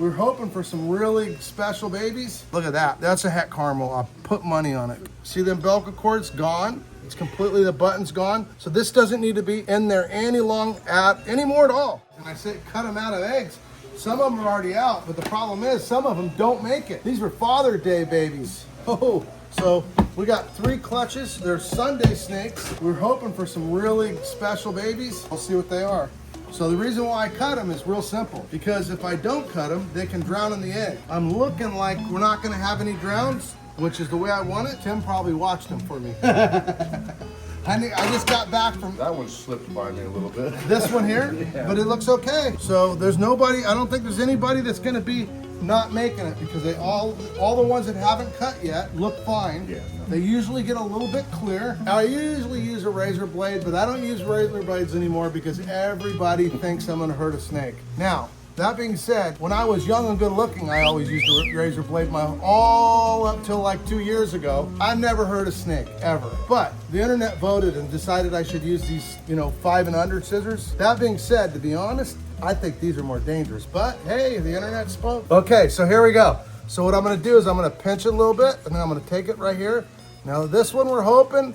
we're hoping for some really special babies. Look at that. That's a het caramel. I'll put money on it. See the umbilical cord's gone. It's completely, the button's gone. So this doesn't need to be in there anymore at all. And I say cut them out of eggs. Some of them are already out, but the problem is some of them don't make it. These were Father's Day babies. Oh, so we got 3 clutches. They're Sunday snakes. We're hoping for some really special babies. We'll see what they are. So the reason why I cut them is real simple, because if I don't cut them, they can drown in the egg. I'm looking like we're not gonna have any drowns, which is the way I want it. Tim probably watched them for me. I just got back from... That one slipped by me a little bit. This one here? Yeah. But it looks okay. So there's nobody, I don't think there's anybody that's gonna be not making it, because they all the ones that haven't cut yet look fine. Yeah, no. They usually get a little bit clear. I usually use a razor blade, but I don't use razor blades anymore because everybody thinks I'm gonna hurt a snake. Now, that being said, when I was young and good looking, I always used a razor blade all up till like 2 years ago. I never hurt a snake, ever. But the internet voted and decided I should use these, 5 and under scissors. That being said, to be honest, I think these are more dangerous, but hey, the internet spoke. Okay, so here we go. So what I'm gonna do is I'm gonna pinch it a little bit, and then I'm gonna take it right here. Now this one we're hoping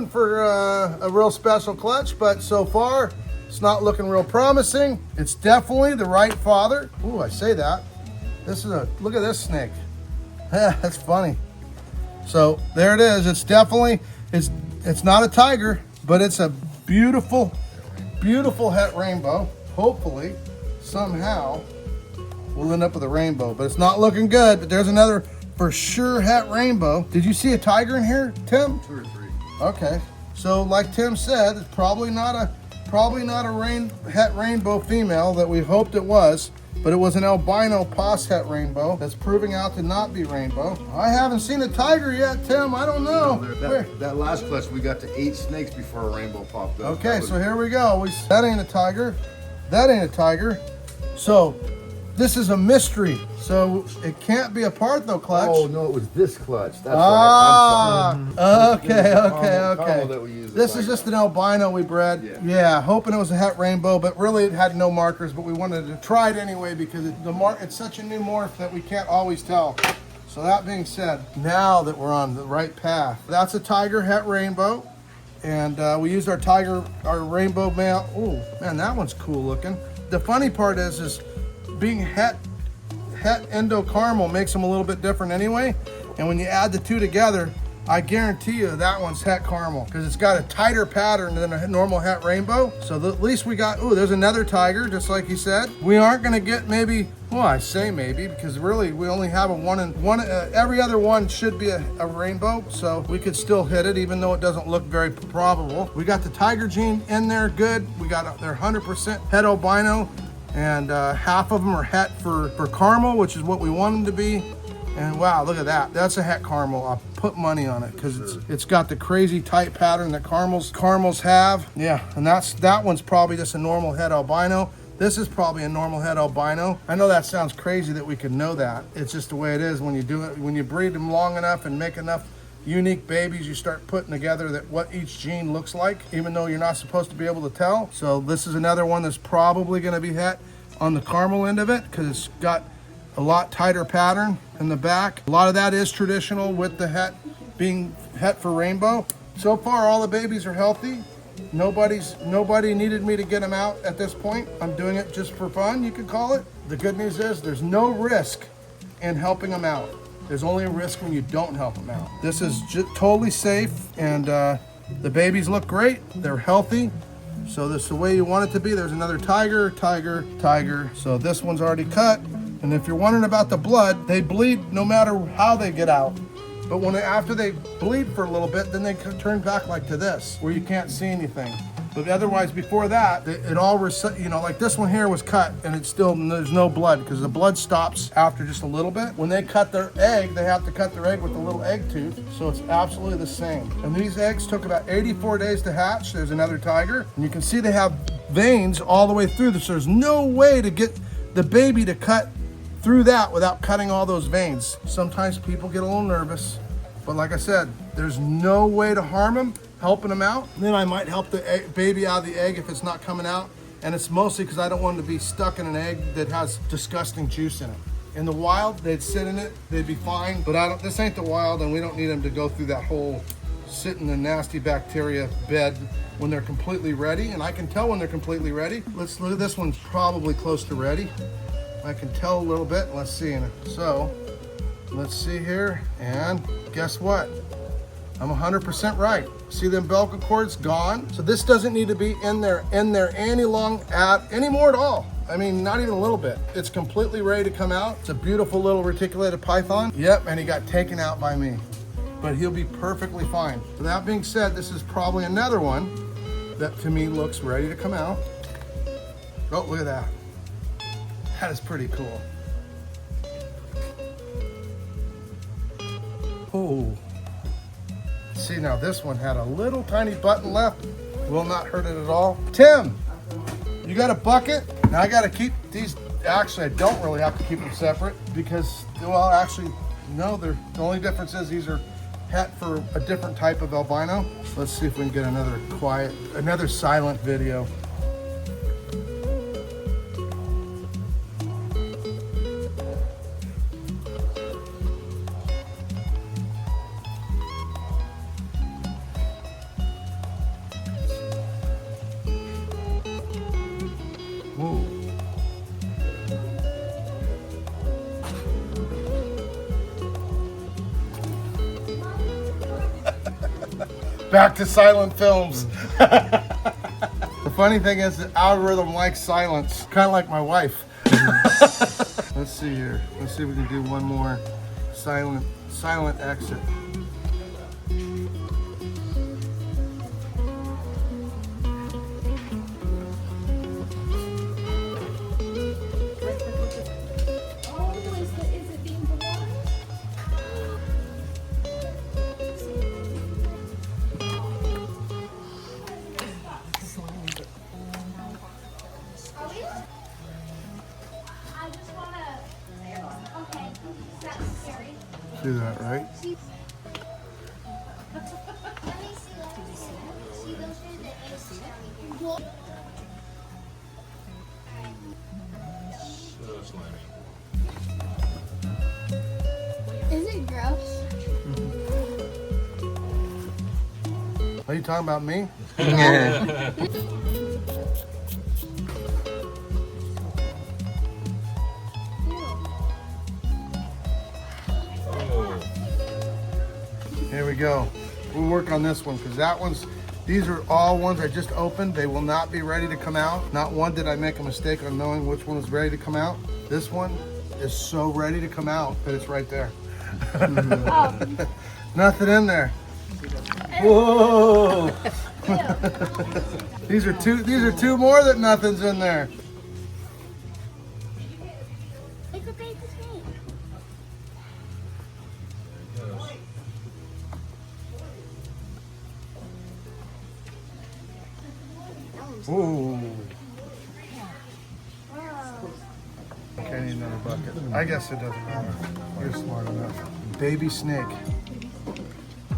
for a real special clutch, but so far it's not looking real promising. It's definitely the right father. Ooh, I say that. Look at this snake. That's funny. So there it is. It's definitely, it's not a tiger, but it's a beautiful, beautiful het rainbow. Hopefully, somehow, we'll end up with a rainbow, but it's not looking good. But there's another for sure het rainbow. Did you see a tiger in here, Tim? 2 or 3. Okay. So like Tim said, it's probably not a het rainbow female that we hoped it was, but it was an albino pos het rainbow that's proving out to not be rainbow. I haven't seen a tiger yet, Tim. I don't know. That last clutch, we got to 8 snakes before a rainbow popped up. Okay, so here we go. That ain't a tiger. That ain't a tiger. So this is a mystery. So it can't be a partho clutch. Oh no, it was this clutch. That's right. Okay. This is just an albino we bred. Yeah, hoping it was a het rainbow, but really it had no markers. But we wanted to try it anyway because it's such a new morph that we can't always tell. So that being said, now that we're on the right path, that's a tiger het rainbow. And we used our rainbow male. Oh man, that one's cool looking. The funny part is being het endo caramel makes them a little bit different anyway. And when you add the two together, I guarantee you that one's het caramel because it's got a tighter pattern than a normal het rainbow. So at least we got, there's another tiger, just like he said. We aren't gonna get maybe, well, I say maybe, because really we only have a one, every other one should be a rainbow. So we could still hit it, even though it doesn't look very probable. We got the tiger gene in there good. We got their 100% het albino, and half of them are het for caramel, which is what we want them to be. And wow, look at that. That's a het caramel. I'll put money on it because it's got the crazy tight pattern that caramels have. Yeah, and that one's probably just a normal het albino. This is probably a normal het albino. I know that sounds crazy that we could know that. It's just the way it is when you do it. When you breed them long enough and make enough unique babies, you start putting together what each gene looks like, even though you're not supposed to be able to tell. So this is another one that's probably going to be het on the caramel end of it because it's got a lot tighter pattern in the back. A lot of that is traditional with the het being het for rainbow. So far, all the babies are healthy. Nobody needed me to get them out at this point. I'm doing it just for fun, you could call it. The good news is there's no risk in helping them out. There's only a risk when you don't help them out. This is totally safe, and the babies look great. They're healthy. So this is the way you want it to be. There's another tiger. So this one's already cut. And if you're wondering about the blood, they bleed no matter how they get out. But after they bleed for a little bit, then they turn back like to this, where you can't see anything. But otherwise, before that, it all, like this one here was cut, and there's no blood, because the blood stops after just a little bit. When they cut their egg, they have to cut their egg with a little egg tooth, so it's absolutely the same. And these eggs took about 84 days to hatch. There's another tiger, and you can see they have veins all the way through this. There's no way to get the baby to cut through that without cutting all those veins. Sometimes people get a little nervous, but like I said, there's no way to harm them, helping them out. And then I might help the baby out of the egg if it's not coming out And it's mostly because I don't want them to be stuck in an egg that has disgusting juice in it. In the wild, they'd sit in it, they'd be fine, but this ain't the wild, and we don't need them to go through that whole sit in the nasty bacteria bed when they're completely ready. And I can tell when they're completely ready. Let's look at this one's probably close to ready. I can tell a little bit. Let's see. So let's see here, and guess what? I'm 100% right. See them umbilical cords gone? So this doesn't need to be in there anymore at all. I mean, not even a little bit. It's completely ready to come out. It's a beautiful little reticulated python. Yep, and he got taken out by me, but he'll be perfectly fine. So that being said, this is probably another one that to me looks ready to come out. Oh, look at that. That is pretty cool. Oh. See, now this one had a little tiny button left. Will not hurt it at all. Tim, you got a bucket? Now I got to keep these. Actually, I don't really have to keep them separate because, well, actually, no. The only difference is these are het for a different type of albino. Let's see if we can get another silent video. Whoa. Back to silent films. The funny thing is the algorithm likes silence, kind of like my wife. Let's see here. Let's see if we can do one more silent exit. Do that, right? Is it gross? Are you talking about me? Here we go. We'll work on this one because these are all ones I just opened. They will not be ready to come out. Not one did I make a mistake on knowing which one was ready to come out. This one is so ready to come out that it's right there. Oh. Nothing in there. Whoa! These are two more that nothing's in there. It's a baby snake. Ooh. Okay, I need another bucket. I guess it doesn't matter. You're smart enough. Baby snake.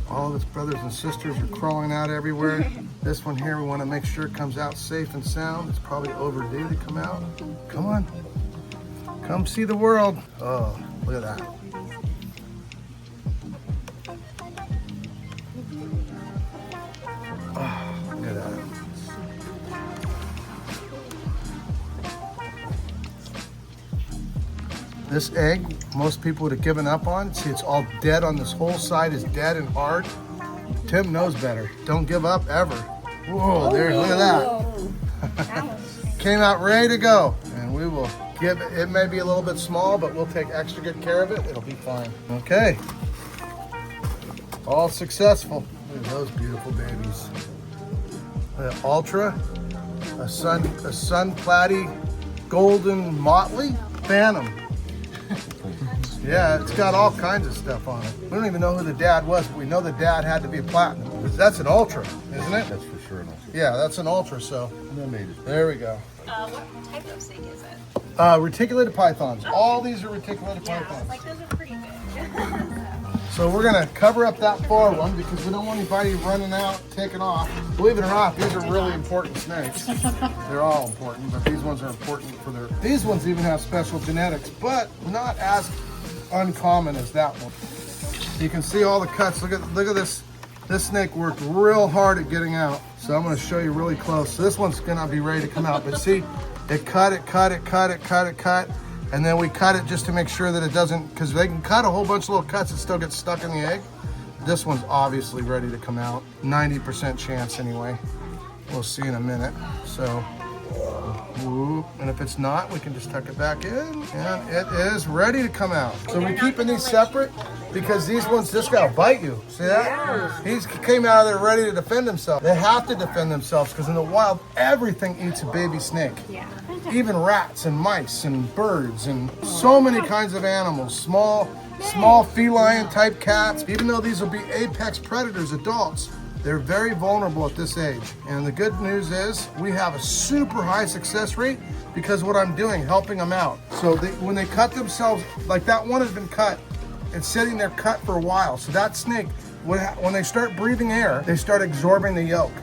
All of its brothers and sisters are crawling out everywhere. This one here, we want to make sure it comes out safe and sound. It's probably overdue to come out. Come on. Come see the world. Oh, look at that. Oh, look at that. This egg, most people would have given up on. See, it's all dead on this whole side, is dead and hard. Tim knows better. Don't give up ever. Whoa, there, look at that. Came out ready to go. And we will give it may be a little bit small, but we'll take extra good care of it. It'll be fine. Okay. All successful. Look at those beautiful babies. Ultra, a sun platy, golden motley, phantom. Yeah, it's got all kinds of stuff on it. We don't even know who the dad was, but we know the dad had to be a platinum. That's an ultra, isn't it? That's for sure. Yeah, that's an ultra, so there we go. What type of snake is it? Reticulated pythons. All these are reticulated pythons. Like those are pretty big. So we're gonna cover up that far one because we don't want anybody running out, taking off. Believe it or not, these are really important snakes. They're all important, but these ones are important for their, these ones even have special genetics, but not as uncommon as that one. You can see all the cuts. Look at this. This snake worked real hard at getting out. So I'm gonna show you really close. So this one's gonna be ready to come out, but see, it cut. And then we cut it just to make sure that it doesn't, because they can cut a whole bunch of little cuts and still get stuck in the egg. This one's obviously ready to come out. 90% chance anyway. We'll see in a minute. So, whoop. And if it's not, we can just tuck it back in, and it is ready to come out. So we're keeping these separate because these ones, this guy will bite you. See that? He came out of there ready to defend himself. They have to defend themselves because in the wild, everything eats a baby snake. Yeah. Even rats and mice and birds and so many kinds of animals, small feline type cats. Even though these will be apex predators, adults, they're very vulnerable at this age. And the good news is we have a super high success rate because what I'm doing, helping them out. So when they cut themselves, like that one has been cut, it's sitting there cut for a while. So that snake, when they start breathing air, they start absorbing the yolk.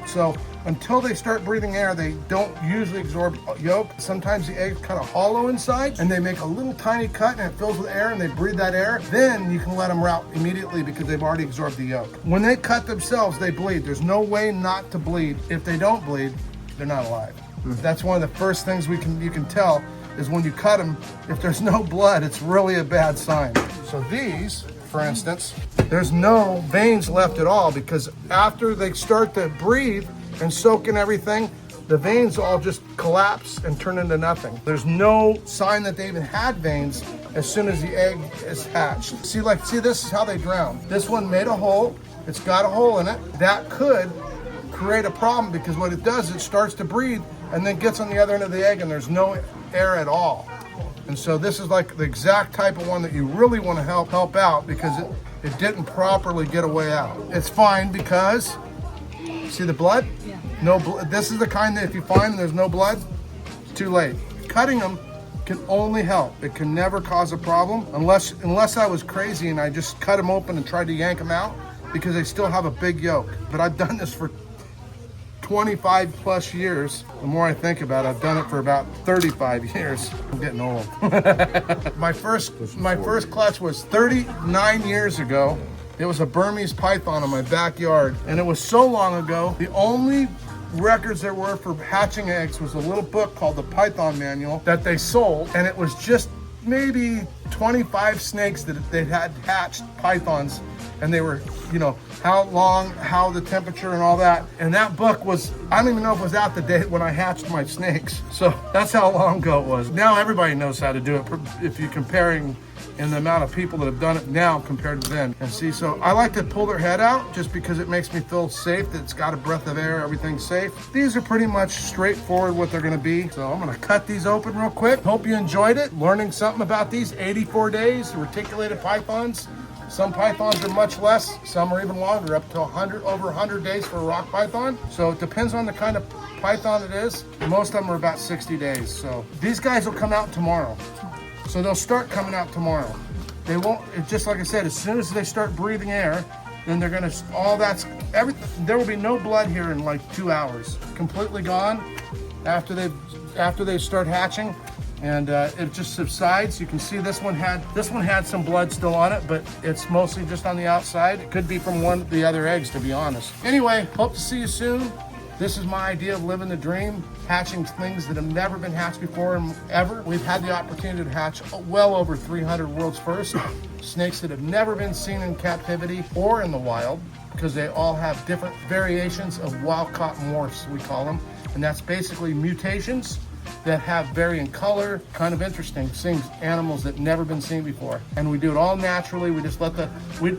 So until they start breathing air, they don't usually absorb yolk. Sometimes the egg's kind of hollow inside and they make a little tiny cut and it fills with air and they breathe that air. Then you can let them out immediately because they've already absorbed the yolk. When they cut themselves, they bleed. There's no way not to bleed. If they don't bleed, they're not alive. That's one of the first things you can tell is when you cut them, if there's no blood, it's really a bad sign. So these, for instance, there's no veins left at all because after they start to breathe and soak in everything, the veins all just collapse and turn into nothing. There's no sign that they even had veins as soon as the egg is hatched. See, this is how they drown. This one made a hole. It's got a hole in it. That could create a problem because what it does, it starts to breathe and then gets on the other end of the egg and there's no air at all. And so this is like the exact type of one that you really want to help out because it didn't properly get a way out. It's fine because, see the blood? Yeah. No blood. This is the kind that if you find there's no blood, it's too late. Cutting them can only help. It can never cause a problem unless I was crazy and I just cut them open and tried to yank them out because they still have a big yolk. But I've done this for 25 plus years. The more I think about it, I've done it for about 35 years. I'm getting old. My first clutch was 39 years ago. It was a Burmese python in my backyard. And it was so long ago, the only records there were for hatching eggs was a little book called the Python Manual that they sold. And it was just maybe 25 snakes that they had hatched pythons. And they were, how long, how the temperature and all that. And that book was, I don't even know if it was out the date when I hatched my snakes. So that's how long ago it was. Now everybody knows how to do it if you're comparing in the amount of people that have done it now compared to then. And see, so I like to pull their head out just because it makes me feel safe that it's got a breath of air, everything's safe. These are pretty much straightforward what they're gonna be. So I'm gonna cut these open real quick. Hope you enjoyed it, learning something about these 84 days, reticulated pythons. Some pythons are much less, some are even longer, up to over 100 days for a rock python. So it depends on the kind of python it is. Most of them are about 60 days. So these guys will come out tomorrow. So they'll start coming out tomorrow. They won't, just like I said, as soon as they start breathing air, then they're gonna, there will be no blood here in like 2 hours. Completely gone after they start hatching. And it just subsides. You can see this one had some blood still on it, but it's mostly just on the outside. It could be from one of the other eggs, to be honest. Anyway, hope to see you soon. This is my idea of living the dream, hatching things that have never been hatched before ever. We've had the opportunity to hatch well over 300 world's first snakes that have never been seen in captivity or in the wild, because they all have different variations of wild-caught morphs, we call them. And that's basically mutations that have varying color, kind of interesting, seeing animals that never been seen before. And we do it all naturally. We just let the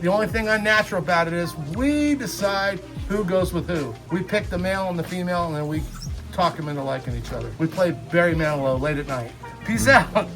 only thing unnatural about it is we decide who goes with who. We pick the male and the female and then we talk them into liking each other. We play Barry Manilow late at night. Peace out.